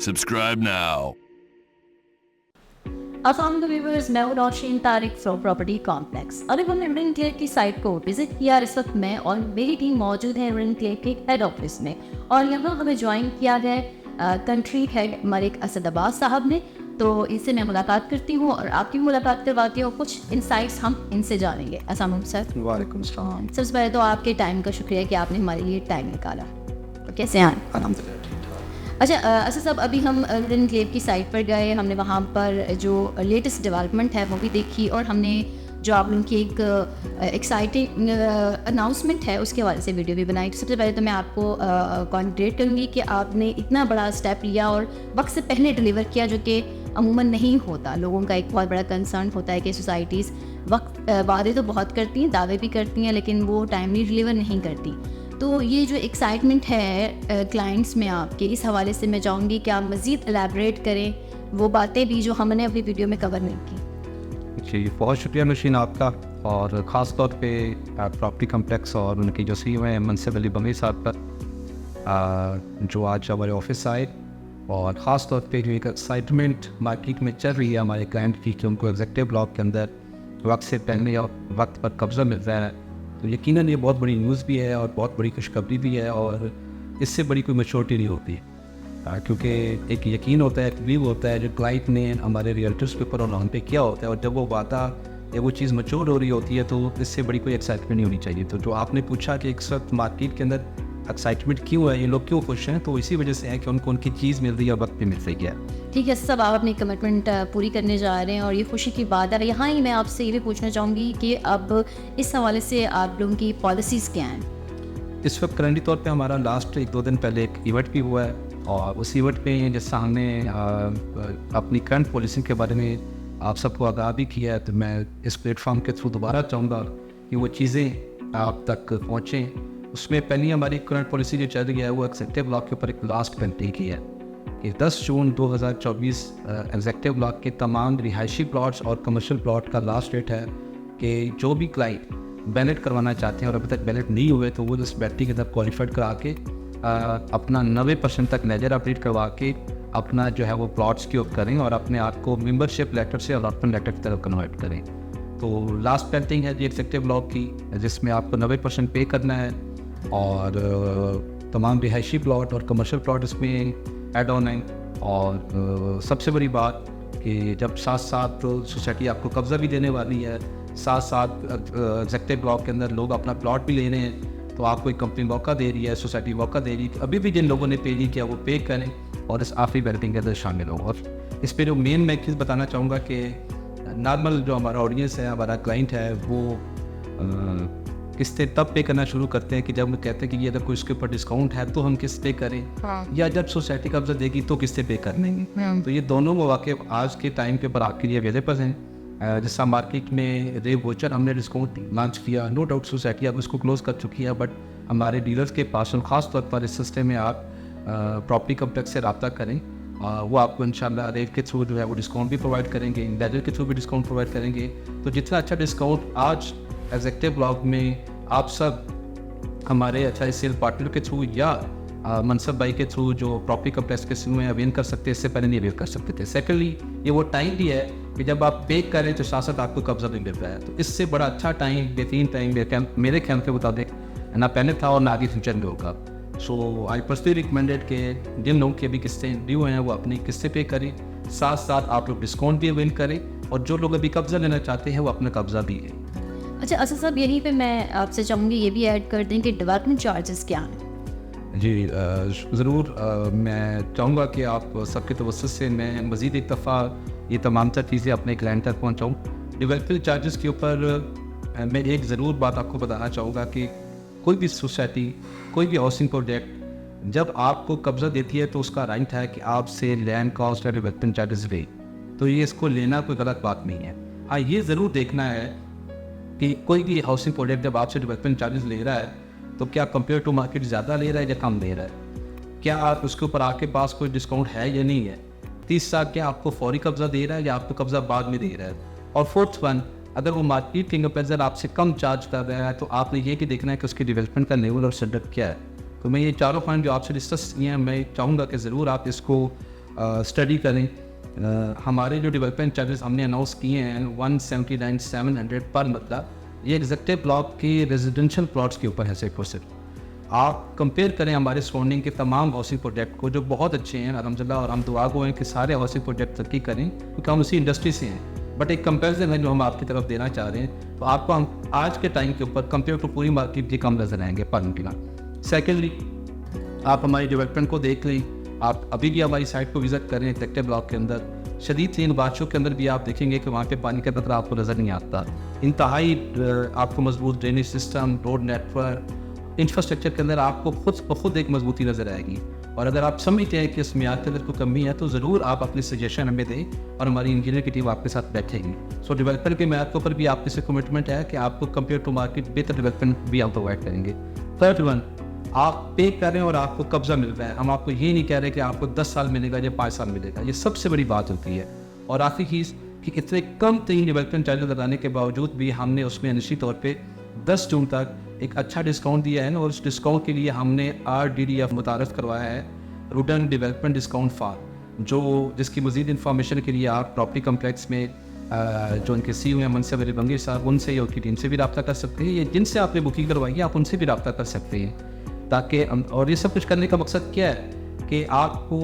Subscribe now. अस्सलाम viewers, मैं हूं Nausheen Tariq from property complex. अभी हमने रिन क्लियर की साइट को विजिट किया। इस वक्त मैं और मेरी टीम मौजूद है रिन क्लियर के हेड ऑफिस में, और यहाँ हमें ज्वाइन किया है कंट्री हेड मलिक असदाबाद साहब ने। तो इससे मैं मुलाकात करती हूँ और आपकी मुलाकात करवाती हूँ। कुछ इंसाइट्स हम इनसे जानेंगे। अस्सलाम वालेकुम सर। वालेकुम सलाम। सबसे पहले तो आपके टाइम का शुक्रिया कि आपने हमारे लिए टाइम निकाला। कैसे हैं? अल्हम्दुलिल्लाह। अच्छा अच्छा साहब, अभी हम रिन क्लेव की साइट पर गए। हमने वहाँ पर जो लेटेस्ट डेवलपमेंट है वो भी देखी, और हमने जो आप लोगों की एक एक्साइटिंग अनाउंसमेंट है उसके हवाले से वीडियो भी बनाई। सबसे पहले तो मैं आपको कॉन्ग्रेट करूँगी कि आपने इतना बड़ा स्टेप लिया और वक्त से पहले डिलीवर किया, जो कि अमूमन नहीं होता। लोगों का एक बहुत बड़ा कंसर्न होता है कि सोसाइटीज़ वक्त वादे तो बहुत करती हैं, दावे भी करती हैं, लेकिन वो टाइमली डिलीवर नहीं करती। तो ये जो एक्साइटमेंट है क्लाइंट्स में आपके, इस हवाले से मैं चाहूँगी कि आप मज़ीद एलैबोरेट करें वो बातें भी जो हमने अपनी वीडियो में कवर नहीं की। जी, बहुत शुक्रिया नौशीन आपका, और ख़ास तौर पे प्रॉपर्टी कम्प्लेक्स और उनकी जो CEO हैं मनसिब अली बंगी साहब का, जो आज हमारे ऑफिस आए। और ख़ास तौर पे जो एक एक्साइटमेंट मार्केट में चल रही है हमारे क्लाइंट की, कि उनको एग्जीक्यूटिव ब्लॉक के अंदर वक्त से पहले और वक्त पर कब्ज़ा मिल रहा है, तो यकीनन ये बहुत बड़ी न्यूज़ भी है और बहुत बड़ी खुशखबरी भी है। और इससे बड़ी कोई मैच्योरिटी नहीं होती है, क्योंकि एक यकीन होता है, एक बिलीव होता है जो क्लाइंट ने हमारे रियल्टर्स के ऊपर और हम पे किया होता है, और जब वो वादा या वो चीज़ मैच्योर हो रही होती है तो इससे बड़ी कोई एक्साइटमेंट नहीं होनी चाहिए। तो जो आपने पूछा कि इस वक्त मार्केट के अंदर एक्साइटमेंट क्यों है, ये लोग क्यों खुश हैं, तो इसी वजह से है कि उनको उनकी चीज़ मिल रही है और वक्त पे मिल रही है। ठीक है सब, आप अपनी कमिटमेंट पूरी करने जा रहे हैं और ये खुशी की बात है। यहाँ ही मैं आपसे ये भी पूछना चाहूँगी कि अब इस हवाले से आप लोगों की पॉलिसीज़ क्या हैं? इस वक्त करंटली तौर पे हमारा लास्ट 1-2 दिन पहले एक इवेंट भी हुआ है, और उस इवेंट पे जैसा हमने अपनी करंट पॉलिसी के बारे में आप सबको आगाह भी किया है, तो मैं इस प्लेटफॉर्म के थ्रू दोबारा चाहूँगा कि वो चीज़ें आप तक पहुँचें। उसमें पहली हमारी करंट पॉलिसी जो चल रही है वो एग्जीक्यूटिव ब्लॉक के ऊपर एक लास्ट पेंटिंग की है कि 10 जून 2024 एग्जीक्यूटिव ब्लॉक के तमाम रिहायशी प्लॉट्स और कमर्शियल प्लॉट का लास्ट डेट है कि जो भी क्लाइंट बैलेट करवाना चाहते हैं और अभी तक बैलेट नहीं हुए, तो वो इस बैटरी के अंदर क्वालिफाइड करा के अपना 90% तक लेजर अपडेट करवा के अपना जो है वो प्लॉट्स की ओर करें और अपने आप को मेंबरशिप लेटर से अलॉटमेंट लेटर की तरफ कन्वर्ट करें। तो लास्ट पेंटिंग है जी एग्जीक्यूटिव ब्लॉक की, जिसमें आपको 90% पे करना है, और तमाम रिहायशी प्लॉट और कमर्शियल प्लॉट इसमें ऐड ऑन हैं। और सबसे बड़ी बात कि जब साथ साथ सोसाइटी आपको कब्ज़ा भी देने वाली है, साथ साथ एग्जीक्यूटिव ब्लॉक के अंदर लोग अपना प्लॉट भी ले रहे हैं, तो आपको एक कंपनी मौका दे रही है, सोसाइटी मौका दे रही है। अभी भी जिन लोगों ने पे नहीं किया वो पे करें और इस आखिरी बैलेटिंग के अंदर शामिल हो। और इस पर जो मेन मैं चीज़ बताना चाहूँगा कि नॉर्मल जो हमारा ऑडियंस है, हमारा क्लाइंट है, वो किस्तें तब पे करना शुरू करते हैं कि जब हम कहते हैं कि ये अगर कोई इसके ऊपर डिस्काउंट है तो हम किस्तें करें, या जब सोसाइटी कब्जा देगी तो किस्तें पे कर लेंगे। तो ये दोनों मौके आज के टाइम के ऊपर आपके लिए अवेलेबल हैं। जैसा मार्केट में रे वोचर हमने डिस्काउंट लॉन्च किया, नो डाउट सोसाइटी अब उसको क्लोज कर चुकी है, बट हमारे डीलर्स के पास और ख़ास तौर पर इस सिस्टम में आप प्रॉपर्टी कम्प्लेक्स से रब्ता करें, वो आपको इंशाल्लाह रेट के थ्रू जो है वो डिस्काउंट भी प्रोवाइड करेंगे, लेजर के थ्रू भी डिस्काउंट प्रोवाइड करेंगे। तो जितना अच्छा डिस्काउंट आज एग्जीक्यूटिव ब्लॉक में आप सब हमारे अच्छा सेल पार्टनर के थ्रू या मनसब भाई के थ्रू जो प्रॉपर्टी कम्प्लेक्स के थ्रू में अवेल कर सकते हैं, इससे पहले नहीं अवेल कर सकते थे। सेकेंडली ये वो टाइम भी है कि जब आप पे करें तो साथ साथ आपको कब्जा भी मिल रहा है, तो इससे बड़ा अच्छा टाइम, बेहतरीन टाइम मेरे ख्याल के मुताबिक ना पहले था और ना आगे फ्यूचर में होगा। सो आई पर्सनली रिकमेंडेड कि जिन लोगों की अभी किस्तें ड्यू हैं वो अपनी किस्तें पे करें, साथ साथ आप लोग डिस्काउंट भी अवेल करें, और जो लोग अभी कब्जा लेना चाहते हैं वो अपना कब्जा भी लें। अच्छा असद साहब, यहीं पे मैं आपसे चाहूँगी ये भी ऐड कर दें कि डेवलपमेंट चार्जेस क्या हैं? जी ज़रूर, मैं चाहूँगा कि आप सबके तवज्जो से मैं मज़ीद एक दफ़ा ये तमाम तर चीज़ें अपने क्लाइंट तक पहुँचाऊँ। डेवलपमेंट चार्जेस के ऊपर मैं एक ज़रूर बात आपको बताना चाहूँगा कि कोई भी सोसाइटी, कोई भी हाउसिंग प्रोजेक्ट जब आपको कब्ज़ा देती है तो उसका राइट है कि आपसे लैंड कॉस्ट या डेवलपमेंट चार्जेस ले, तो ये इसको लेना कोई गलत बात नहीं है। हाँ, ये ज़रूर देखना है कि कोई भी हाउसिंग प्रोजेक्ट जब आपसे डेवलपमेंट चार्जेस ले रहा है तो क्या कंपेयर टू मार्केट ज़्यादा ले रहा है या कम ले रहा है, क्या आप उसके ऊपर आपके पास कोई डिस्काउंट है या नहीं है। तीसरा, क्या आपको फौरी कब्ज़ा दे रहा है या आपको कब्ज़ा बाद में दे रहा है। और फोर्थ वन, अगर वो मार्केट के कंपेरिजन आपसे कम चार्ज कर रहा है तो आपने ये भी देखना है कि उसकी डेवलपमेंट का लेवल और स्टैंडर्ड क्या है। तो मैं ये चारों पॉइंट जो आपसे डिस्कस किए हैं, मैं चाहूँगा कि ज़रूर आप इसको स्टडी करें। हमारे जो डेवलपमेंट चार्जेस हमने अनाउंस किए हैं 179,700 पर मरला, ये एग्जेक्टिव ब्लॉक के रेजिडेंशियल प्लॉट्स के ऊपर है सिर्फ। आप कंपेयर करें हमारे सराउंडिंग के तमाम हाउसिंग प्रोजेक्ट को जो बहुत अच्छे हैं अल्हम्दुलिल्लाह, और हम दुआ गो हैं कि सारे हाउसिंग प्रोजेक्ट तरक्की करें क्योंकि हम उसी इंडस्ट्री से हैं। बट एक कंपैरिजन है जो हम आपकी तरफ देना चाह रहे हैं, तो आपको हम आज के टाइम के ऊपर कंपेयर टू पूरी मार्केट ये कम नजर आएंगे पर मरला। सेकेंडली, आप हमारी डेवलपमेंट को देख लें, आप अभी भी हमारी साइट को विज़िट करें एग्जेक्टिव ब्लॉक के अंदर, शदीद तीन बारिशों के अंदर भी आप देखेंगे कि वहाँ पे पानी का कतरा आपको नज़र नहीं आता। इंतहाई आपको मजबूत drainage system, road network, infrastructure के अंदर आपको खुद ब खुद एक मजबूती नज़र आएगी। और अगर आप समझते हैं कि इस मियाद के अंदर कोई कमी है तो ज़रूर आप अपनी सजेशन हमें दें और हमारी इंजीनियर की टीम आपके साथ बैठेगी। सो डेवलपर के मियाद के ऊपर भी आपके से कमिटमेंट है कि आपको कंपेयर टू मार्केट बेहतर डेवलपमेंट भी हम प्रोवाइड करेंगे। थर्ड वन, आप पे करें और आपको कब्जा मिल रहा है। हम आपको ये नहीं कह रहे कि आपको 10 साल मिलेगा या 5 साल मिलेगा, ये सबसे बड़ी बात होती है। और आखिरी चीज़ कि इतने कम तीन डेवलपमेंट चार्जेस लगाने के बावजूद भी हमने उसमें निश्चित तौर पे 10 जून तक एक अच्छा डिस्काउंट दिया है ना, और उस डिस्काउंट के लिए हमने RDDF मुतारफ़ करवाया है, रुडन डेवलपमेंट डिस्काउंट फॉर, जिसकी मज़ीद इन्फॉर्मेशन के लिए आप प्रॉपर्टी कम्प्लेक्स में जो उनके CEO हैं मनसब अली बंगी साहब, उनसे या उनकी टीम से भी रब्ता कर सकते हैं, या जिनसे आपने बुकिंग करवाई है आप उनसे भी रब्ता कर सकते हैं। ताकि और ये सब कुछ करने का मकसद क्या है कि आपको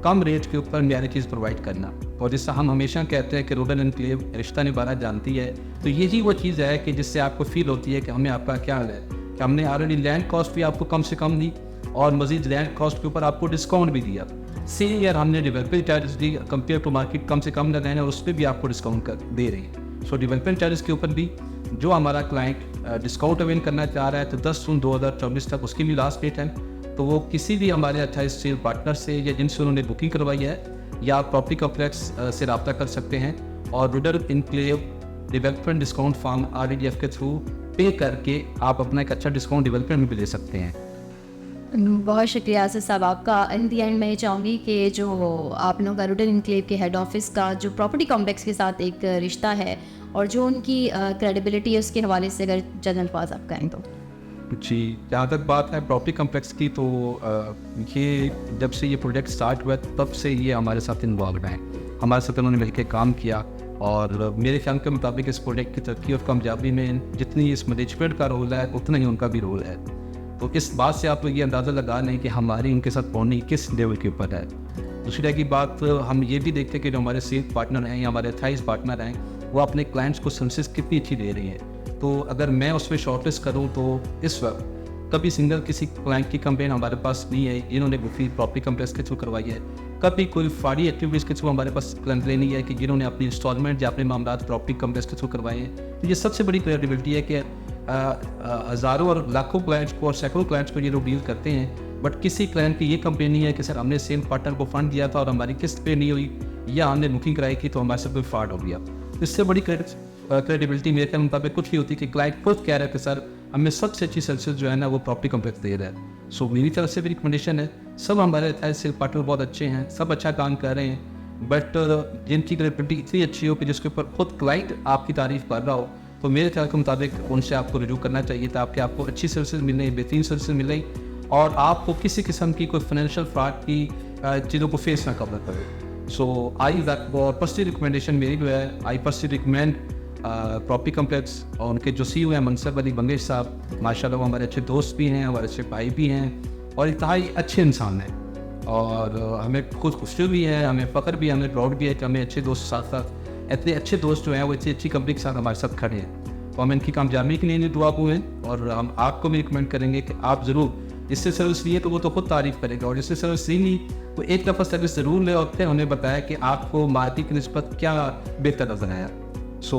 कम रेट के ऊपर म्यारी चीज़ प्रोवाइड करना। और जिससे हम हमेशा कहते हैं कि रूरल एनक्लेव रिश्ता निभाना जानती है, तो यही वो चीज़ है कि जिससे आपको फील होती है कि हमें आपका क्या हाल है, कि हमने ऑलरेडी लैंड कॉस्ट भी आपको कम से कम दी और मज़ीद लैंड कॉस्ट के ऊपर आपको डिस्काउंट भी दिया। सेम ईयर हमने डेवलपमेंट चार्जेस दी, कंपेयर टू मार्केट कम से कम लगाए हैं और उस पर भी आपको डिस्काउंट कर दे रहे हैं। सो डेवलपमेंट चार्जेस के ऊपर भी जो हमारा क्लाइंट डिस्काउंट अवेल करना चाह रहा है तो 10 जून 2024 तक उसकी भी लास्ट डेट है। तो वो किसी भी हमारे 28 सेल पार्टनर से या जिनसे उन्होंने बुकिंग करवाई है या प्रॉपर्टी कॉम्प्लेक्स से रब्ता कर सकते हैं और rural enclave development discount form RDDF के थ्रू पे करके आप अपना एक अच्छा डिस्काउंट डेवलपमेंट में भी ले सकते हैं। बहुत शुक्रिया आसिफ साहब आपका। इन दी एंड मैं ये चाहूँगी कि जो आप लोगों का रूरल एनक्लेव के हेड ऑफिस का जो प्रॉपर्टी कॉम्प्लेक्स के साथ एक रिश्ता है और जो उनकी क्रेडिबिलिटी है उसके हवाले से अगर चंद अल्फाज आप कहें तो। जी, जहाँ तक बात है प्रॉपर्टी कम्प्लेक्स की, तो ये जब से ये प्रोजेक्ट स्टार्ट हुआ तब से ये हमारे साथ इन्वॉल्व हैं, हमारे साथ उन्होंने मिलकर काम किया। और मेरे ख्याल के मुताबिक इस प्रोजेक्ट की तरक्की और कामयाबी में जितनी इस मैनेजमेंट का रोल है उतना ही उनका भी रोल है। तो इस बात से आप लोग ये अंदाज़ा लगा लें कि हमारी उनके साथ बॉन्डिंग किस लेवल के ऊपर है। दूसरी की बात, हम ये भी देखते हैं कि जो हमारे सेल पार्टनर हैं या हमारे 28 पार्टनर हैं वो अपने क्लाइंट्स को सर्विसेज कितनी अच्छी दे रही हैं। तो अगर मैं उसमें शॉर्टलिस्ट करूं तो इस वक्त कभी सिंगल किसी क्लाइंट की कंप्लेन हमारे पास नहीं है, इन्होंने बुकिंग प्रॉपर्टी कम्प्लेक्स के थ्रू करवाई है। कभी कोई फ्रॉडी एक्टिविटीज़ के थ्रू हमारे पास कंप्लेन नहीं है कि जिन्होंने अपनी इंस्टॉलमेंट या अपने मामला प्रॉपर्टी कम्प्लेक्स के थ्रू करवाए हैं। तो ये सबसे बड़ी क्रेडिबिलिटी है कि हज़ारों और लाखों क्लाइंट्स को और सैकड़ों क्लाइंट्स को ये लोग डील करते हैं, बट किसी क्लाइंट की ये कंप्लेन नहीं है कि सर हमने सेल पार्टनर को फंड दिया था और हमारी किस्त पे नहीं हुई या हमने बुकिंग कराई थी तो हमारे साथ कोई फ्रॉड हो गया। इससे बड़ी क्रेडिबिलिटी मेरे के मुताबिक कुछ नहीं होती कि क्लाइंट खुद कह रहा है कि सर हमें सबसे अच्छी सर्विसेज जो है ना वो प्रॉपर्टी कम्प्लेक्स दे रहा है। सो मेरी तरफ से भी रिकमेंडेशन है, सब हमारे सेल पार्टनर बहुत अच्छे हैं, सब अच्छा काम कर रहे हैं, बट जिनकी क्रेडिबिलिटी इतनी अच्छी हो कि जिसके ऊपर खुद क्लाइंट आपकी तारीफ कर रहा हो, तो मेरे ख्याल के मुताबिक उनसे आपको रिव्यू करना चाहिए ताकि आपको अच्छी सर्विसेज मिले, बेहतरीन सर्विसेज मिले और आपको किसी किस्म की कोई फाइनेंशियल फ्रॉड की चीज़ों को फेस ना करना पड़े। सो आई पर्सनली रिकमेंडेशन मेरी जो है, I personally recommend property complex और उनके जो CEO हैं मनसब अली बंगेश साहब, माशाल्लाह वो हमारे अच्छे दोस्त भी हैं, हमारे अच्छे भाई भी हैं और इंतहाई अच्छे इंसान हैं। और हमें खुद खुशी भी है, हमें फ़ख्र भी है, हमें प्राउड भी है कि हमें अच्छे दोस्त साथ साथ इतने अच्छे दोस्त जो हैं वो इतनी अच्छी कंपनी के साथ हमारे साथ खड़े हैं। तो हम इनकी कामयाबी के लिए दुआ को हैं और हम आपको भी रिकमेंड करेंगे कि आप ज़रूर जिससे सर्विस लिए तो वो तो खुद तारीफ़ करेगा और जिससे सर्विस नहीं ली तो एक दफ़ा सर्विस ज़रूर ले और फिर उन्हें बताया कि आपको मार्केट की निस्बत क्या बेहतर नजर आया। So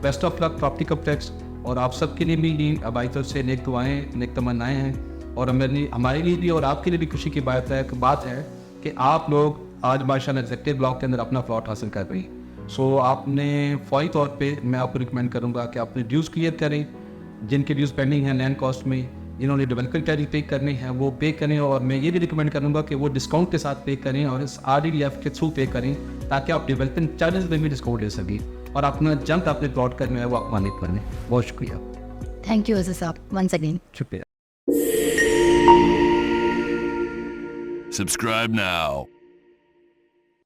best of luck property complex और आप सबके लिए भी हमारी तरफ से नेक दुआएँ, नेक तमन्नाएँ हैं और हमारे लिए भी और आपके लिए भी खुशी की बात है कि आप लोग आज माशाल्लाह एग्जेक्टिव ब्लॉक के अंदर अपना प्लॉट हासिल कर रही हैं। सो आपने फौरी तौर पे मैं आपको रिकमेंड करूँगा कि अपने ड्यूज़ क्लियर करें, जिनके ड्यूज़ पेंडिंग हैं लैंड कॉस्ट में, जिन्होंने डेवलपमेंट चार्ज पे करने हैं वो पे करें और मैं ये भी रिकमेंड करूँगा कि वो डिस्काउंट के साथ पे करें और इस RDDF के थ्रू पे करें ताकि आप डेवलपमेंट चार्जेस में भी डिस्काउंट ले सकें और अपना जंप अपने प्लॉट करने है वो आप मानित करें। बहुत शुक्रिया। थैंक यू अज़ीज़ साहब वंस अगेन। शुक्रिया। Subscribe now.